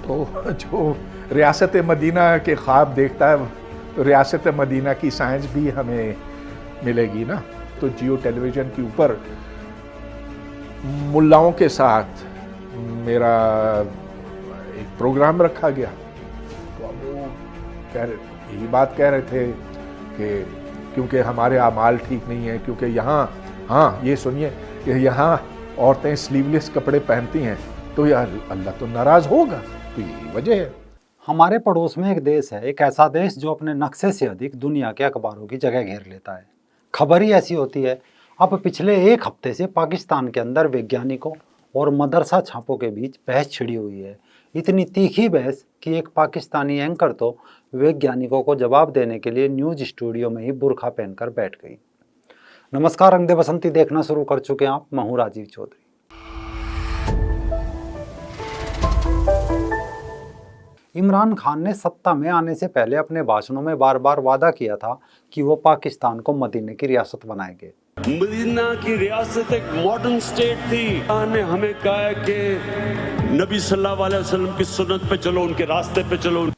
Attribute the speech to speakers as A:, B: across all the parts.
A: तो जो रियासत मदीना के ख्वाब देखता है तो रियासत मदीना की साइंस भी हमें मिलेगी ना। तो जियो टेलीविज़न के ऊपर मुल्लाओं के साथ मेरा एक प्रोग्राम रखा गया। तो अब वो यही बात कह रहे थे कि क्योंकि हमारे अमाल ठीक नहीं है, क्योंकि यहाँ, हाँ ये सुनिए, यहाँ औरतें स्लीवलेस कपड़े पहनती हैं तो यार अल्लाह तो नाराज़ होगा। तो यही वजह है।
B: हमारे पड़ोस में एक देश है, एक ऐसा देश जो अपने नक्शे से अधिक दुनिया के अखबारों की जगह घेर लेता है। खबर ही ऐसी होती है। अब पिछले एक हफ्ते से पाकिस्तान के अंदर वैज्ञानिकों और मदरसा छापों के बीच बहस छिड़ी हुई है। इतनी तीखी बहस कि एक पाकिस्तानी एंकर तो वैज्ञानिकों को जवाब देने के लिए न्यूज स्टूडियो में ही बुर्खा पहनकर बैठ गई। नमस्कार, रंग दे बसंती देखना शुरू कर चुके हैं आप। मैं हूं राजीव चौधरी। इमरान खान ने सत्ता में आने से पहले अपने भाषणों में बार बार वादा किया था कि वो पाकिस्तान को मदीने की रियासत बनाएंगे।
C: मदीना की रियासत एक मॉडर्न स्टेट थी। ने हमें कहा है कि नबी सल्लल्लाहु अलैहि वसल्लम की सुन्नत पे चलो, उनके रास्ते पे चलो।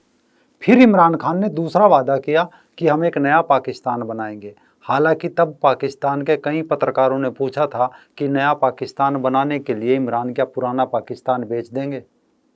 B: फिर इमरान खान ने दूसरा वादा किया कि हम एक नया पाकिस्तान बनाएंगे। हालांकि तब पाकिस्तान के कई पत्रकारों ने पूछा था कि नया पाकिस्तान बनाने के लिए इमरान क्या पुराना पाकिस्तान बेच देंगे,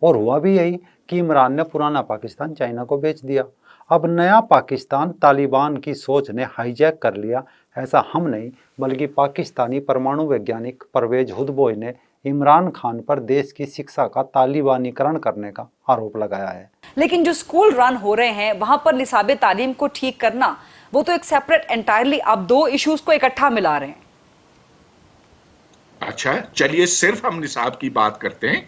B: और हुआ भी यही कि इमरान ने पुराना पाकिस्तान चाइना को बेच दिया। अब नया पाकिस्तान तालिबान की सोच ने हाईजैक कर लिया, ऐसा हम नहीं बल्कि पाकिस्तानी परमाणु वैज्ञानिक परवेज हुदबोय ने इमरान खान पर देश की शिक्षा का तालिबानीकरण करने का आरोप लगाया है।
D: लेकिन जो स्कूल रन हो रहे हैं वहां पर निसाबे तालीम को ठीक करना, वो तो एक सेपरेट एंटायरली, आप दो इश्यूज को इकट्ठा मिला रहे हैं।
A: अच्छा, चलिए सिर्फ हम निसाब की बात करते हैं।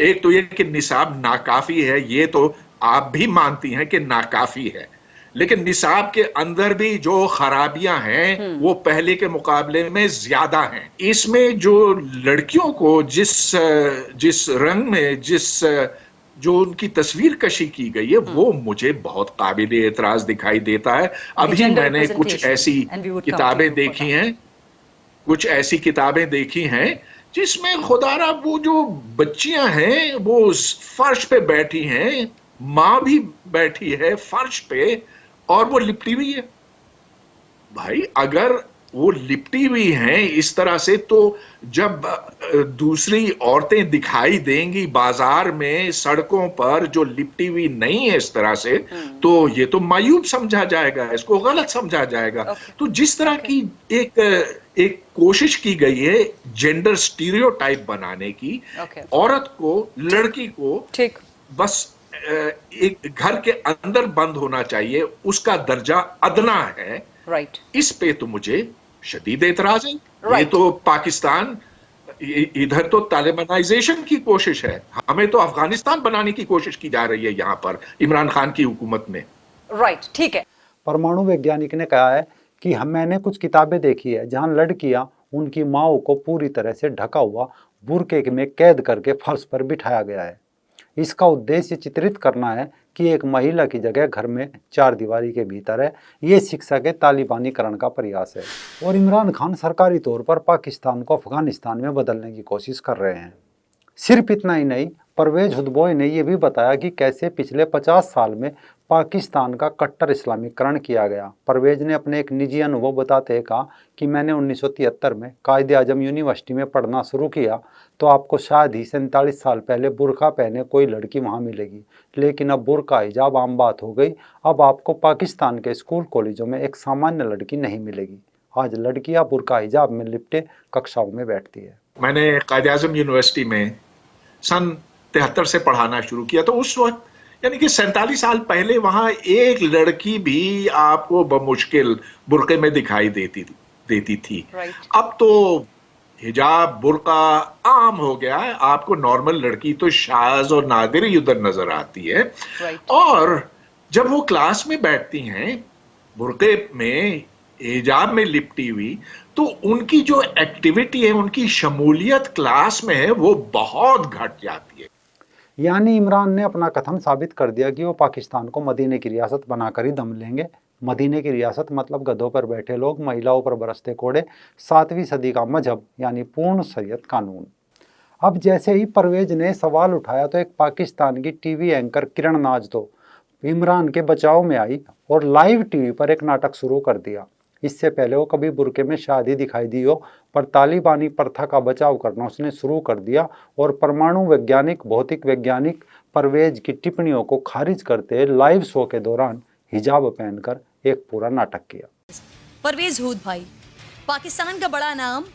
A: एक तो ये कि निसाब नाकाफी है, ये तो आप भी मानती हैं कि नाकाफी है, लेकिन निसाब के अंदर भी जो खराबियां हैं वो पहले के मुकाबले में ज्यादा हैं। इसमें जो लड़कियों को जिस रंग में जो उनकी तस्वीर कशी की गई है वो मुझे बहुत काबिल एतराज दिखाई देता है। अभी मैंने कुछ ऐसी किताबें देखी हैं जिसमें खुदारा वो जो बच्चियां हैं वो फर्श पे बैठी हैं, माँ भी बैठी है फर्श पे और वो लिपटी हुई है। भाई अगर वो लिपटी हुई हैं इस तरह से, तो जब दूसरी औरतें दिखाई देंगी बाजार में, सड़कों पर, जो लिपटी हुई नहीं है इस तरह से, तो ये तो मायूब समझा जाएगा, इसको गलत समझा जाएगा। तो जिस तरह की एक कोशिश की गई है जेंडर स्टीरियोटाइप बनाने की, औरत को, लड़की को बस एक घर के अंदर बंद होना चाहिए, उसका दर्जा अदना है। इस पे तो मुझे शदीद एतराज है। ये तो पाकिस्तान, इधर तो तालिबानाइजेशन की कोशिश है, हमें तो अफगानिस्तान बनाने की कोशिश की जा रही है यहाँ पर इमरान खान की हुकूमत में।
D: ठीक है।
B: परमाणु वैज्ञानिक ने कहा है कि मैंने कुछ किताबें देखी है जहां लड़कियां उनकी माओ को पूरी तरह से ढका हुआ बुर्के में कैद करके फर्श पर बिठाया गया है। इसका उद्देश्य चित्रित करना है कि एक महिला की जगह घर में चार दीवारी के भीतर है। ये शिक्षा के तालिबानीकरण का प्रयास है और इमरान खान सरकारी तौर पर पाकिस्तान को अफगानिस्तान में बदलने की कोशिश कर रहे हैं। सिर्फ इतना ही नहीं, परवेज हुदबोय ने यह भी बताया कि कैसे पिछले 50 साल में पाकिस्तान का कट्टर इस्लामीकरण किया गया। परवेज ने अपने एक निजी अनुभव बताते कहा कि मैंने 1973 में कायदे आजम यूनिवर्सिटी में पढ़ना शुरू किया तो आपको शायद ही 47 साल पहले बुर्का पहने कोई लड़की वहाँ मिलेगी, लेकिन अब बुर्का हिजाब आम बात हो गई। अब आपको पाकिस्तान के स्कूल कॉलेजों में एक सामान्य लड़की नहीं मिलेगी। आज लड़कियाँ बुर्का हिजाब में लिपटे कक्षाओं में बैठती है।
A: मैंने कायदे आजम यूनिवर्सिटी में सन 73 से पढ़ाना शुरू किया, तो उस वक्त यानी कि 47 साल पहले वहां एक लड़की भी आपको बमुश्किल बुर्के में दिखाई देती थी। अब तो हिजाब बुर्का आम हो गया है, आपको नॉर्मल लड़की तो शाज और नादिर ही उधर नजर आती है। और जब वो क्लास में बैठती हैं बुर्के में, हिजाब में लिपटी हुई, तो उनकी जो एक्टिविटी है, उनकी शमूलियत क्लास में है, वो बहुत घट जाती है।
B: यानी इमरान ने अपना कथन साबित कर दिया कि वो पाकिस्तान को मदीने की रियासत बनाकर ही दम लेंगे। मदीने की रियासत मतलब गधों पर बैठे लोग, महिलाओं पर बरसते कोड़े, 7वीं सदी का मजहब यानी पूर्ण शरीयत कानून। अब जैसे ही परवेज ने सवाल उठाया तो एक पाकिस्तान की टीवी एंकर किरण नाज तो इमरान के बचाव में आई और लाइव टीवी पर एक नाटक शुरू कर दिया। इससे पहले वो कभी बुर्के में शादी दिखाई दी हो, पर तालिबानी प्रथा का बचाव करना उसने शुरू कर दिया और परमाणु वैज्ञानिक भौतिक वैज्ञानिक परवेज की टिप्पणियों को खारिज करते लाइव शो के दौरान हिजाब पहनकर एक पूरा नाटक किया।
E: परवेज हूद भाई पाकिस्तान का बड़ा नाम,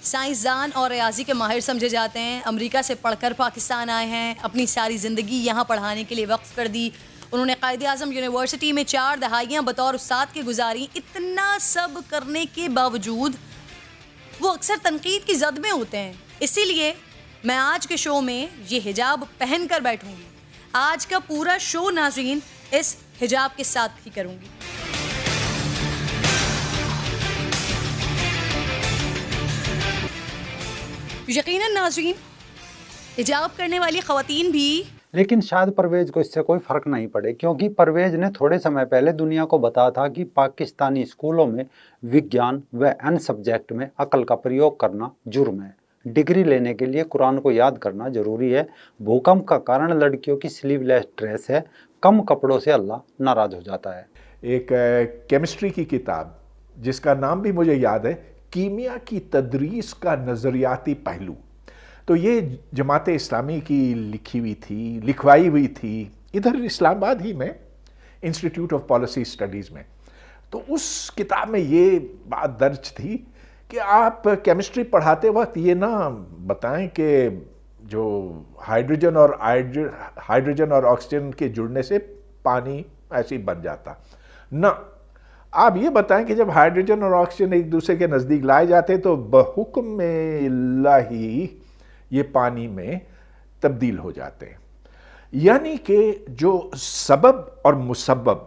E: साइंसदान और रियाजी के माहिर समझे जाते हैं। अमेरिका से पढ़कर पाकिस्तान आए हैं, अपनी सारी ज़िंदगी यहाँ पढ़ाने के लिए वक्फ कर दी। उन्होंने कायद-ए-आज़म यूनिवर्सिटी में 4 दहाइयाँ बतौर उस्ताद के गुजारी। इतना सब करने के बावजूद वो अक्सर तनकीद की जद में होते हैं। इसीलिए मैं आज के शो में ये हिजाब पहन कर बैठूंगी। आज का पूरा शो नाज़रीन इस हिजाब के साथ ही करूंगी। यकीनन नाज़रीन हिजाब करने वाली ख़वातीन भी,
B: लेकिन शायद परवेज को इससे कोई फर्क नहीं पड़े, क्योंकि परवेज ने थोड़े समय पहले दुनिया को बताया था कि पाकिस्तानी स्कूलों में विज्ञान व अन्य सब्जेक्ट में अकल का प्रयोग करना जुर्म है। डिग्री लेने के लिए कुरान को याद करना जरूरी है। भूकंप का कारण लड़कियों की स्लीवलेस ड्रेस है। कम कपड़ों से अल्लाह नाराज हो जाता है।
F: एक केमिस्ट्री की किताब जिसका नाम भी मुझे याद है, कीमिया की तदरीस का नज़रियाती पहलू, तो ये जमात इस्लामी की लिखवाई हुई थी इधर इस्लामाबाद ही में, इंस्टीट्यूट ऑफ पॉलिसी स्टडीज़ में। तो उस किताब में ये बात दर्ज थी कि आप केमिस्ट्री पढ़ाते वक्त ये ना बताएं कि जो हाइड्रोजन और ऑक्सीजन के जुड़ने से पानी ऐसे ही बन जाता ना। आप ये बताएं कि जब हाइड्रोजन और ऑक्सीजन एक दूसरे के नज़दीक लाए जाते तो बहुक्म इल्लाही ये पानी में तब्दील हो जाते हैं। यानी कि जो सबब और मुसब्बब,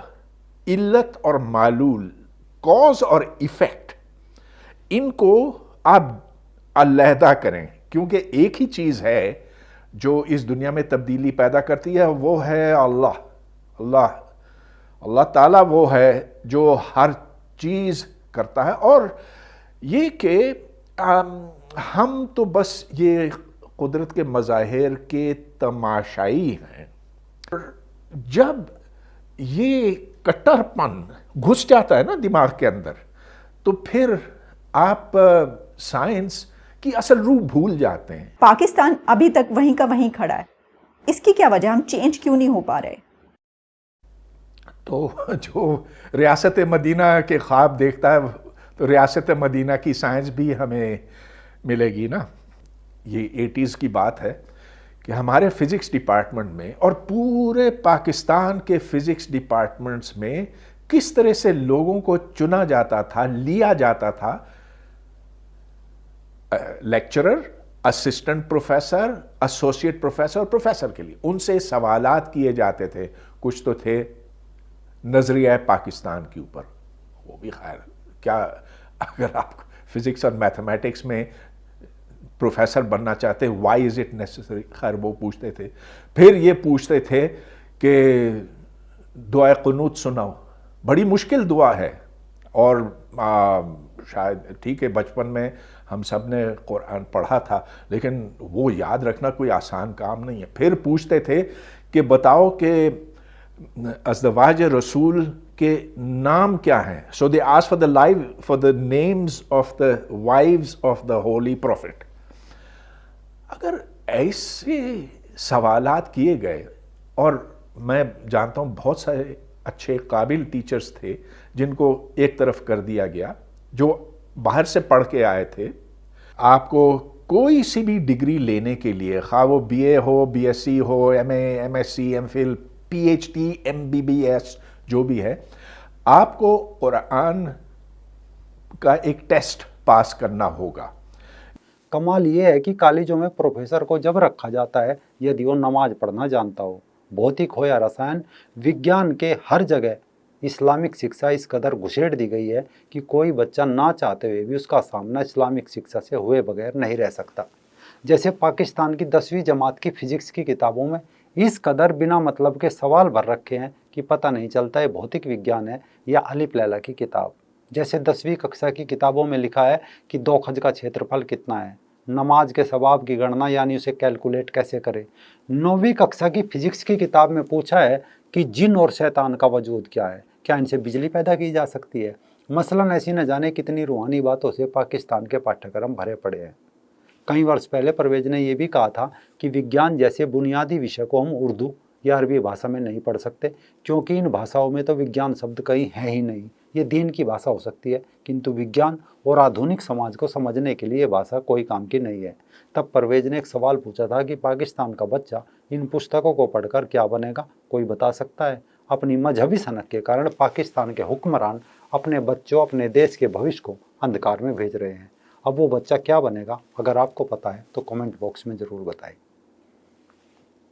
F: इल्लत और मालूल, कॉज और इफ़ेक्ट, इनको आप अलहदा करें, क्योंकि एक ही चीज़ है जो इस दुनिया में तब्दीली पैदा करती है, वो है अल्लाह ताला वो है जो हर चीज़ करता है। और ये कि हम तो बस ये कुदरत के मज़ाहिर के तमाशाई हैं। जब ये कट्टरपन घुस जाता है ना दिमाग के अंदर, तो फिर आप साइंस की असल रूह भूल जाते हैं।
G: पाकिस्तान अभी तक वहीं का वहीं खड़ा है, इसकी क्या वजह? हम चेंज क्यों नहीं हो पा रहे?
F: तो जो रियासत मदीना के ख्वाब देखता है, तो रियासत मदीना की साइंस भी हमें मिलेगी ना। ये 80s की बात है कि हमारे फिज़िक्स डिपार्टमेंट में और पूरे पाकिस्तान के फ़िज़िक्स डिपार्टमेंट्स में किस तरह से लोगों को चुना जाता था, लिया जाता था, lecturer, assistant professor, associate professor और प्रोफेसर के लिए उनसे सवालात किए जाते थे। कुछ तो थे नज़रिया पाकिस्तान के ऊपर, वो भी खैर क्या, अगर आप फिज़िक्स और मैथमेटिक्स में प्रोफेसर बनना चाहते, वाई इज़ इट नेसेसरी, खैर वो पूछते थे। फिर ये पूछते थे कि दुआ कुनूत सुनाओ, बड़ी मुश्किल दुआ है, और शायद ठीक है बचपन में हम सब ने कुरान पढ़ा था, लेकिन वो याद रखना कोई आसान काम नहीं है। फिर पूछते थे कि बताओ कि अज़वाज रसूल के नाम क्या हैं। So they ask for the names of the wives of the holy prophet. अगर ऐसे सवालात किए गए, और मैं जानता हूँ बहुत सारे अच्छे काबिल टीचर्स थे जिनको एक तरफ कर दिया गया, जो बाहर से पढ़ के आए थे। आपको कोई सी भी डिग्री लेने के लिए, खा वो BA हो, BSc हो, MA, MSc, MPhil, PhD, MBBS जो भी है, आपको कुरान का एक टेस्ट पास करना होगा।
B: कमाल ये है कि कॉलेजों में प्रोफेसर को जब रखा जाता है यदि वो नमाज पढ़ना जानता हो। भौतिक हो या रसायन, विज्ञान के हर जगह इस्लामिक शिक्षा इस कदर घुसेड़ दी गई है कि कोई बच्चा ना चाहते हुए भी उसका सामना इस्लामिक शिक्षा से हुए बगैर नहीं रह सकता। जैसे पाकिस्तान की 10वीं जमात की फिजिक्स की किताबों में इस कदर बिना मतलब के सवाल भर रखे हैं कि पता नहीं चलता है भौतिक विज्ञान है या अलिफ लैला की किताब। जैसे 10वीं कक्षा की किताबों में लिखा है कि 2 गज का क्षेत्रफल कितना है, नमाज के सवाब की गणना यानी उसे कैलकुलेट कैसे करें। 9वीं कक्षा की फिजिक्स की किताब में पूछा है कि जिन और शैतान का वजूद क्या है, क्या इनसे बिजली पैदा की जा सकती है। मसलन ऐसी न जाने कितनी रूहानी बातों से पाकिस्तान के पाठ्यक्रम भरे पड़े हैं। कई वर्ष पहले परवेज ने यह भी कहा था कि विज्ञान जैसे बुनियादी विषय को हम उर्दू या अरबी भाषा में नहीं पढ़ सकते, क्योंकि इन भाषाओं में तो विज्ञान शब्द कहीं है ही नहीं। ये दीन की भाषा हो सकती है, किंतु विज्ञान और आधुनिक समाज को समझने के लिए भाषा कोई काम की नहीं है। तब परवेज ने एक सवाल पूछा था कि पाकिस्तान का बच्चा इन पुस्तकों को पढ़कर क्या बनेगा, कोई बता सकता है। अपनी मजहबी सनक के कारण पाकिस्तान के हुक्मरान अपने बच्चों, अपने देश के भविष्य को अंधकार में भेज रहे हैं। अब वो बच्चा क्या बनेगा, अगर आपको पता है तो कमेंट बॉक्स में ज़रूर बताएं।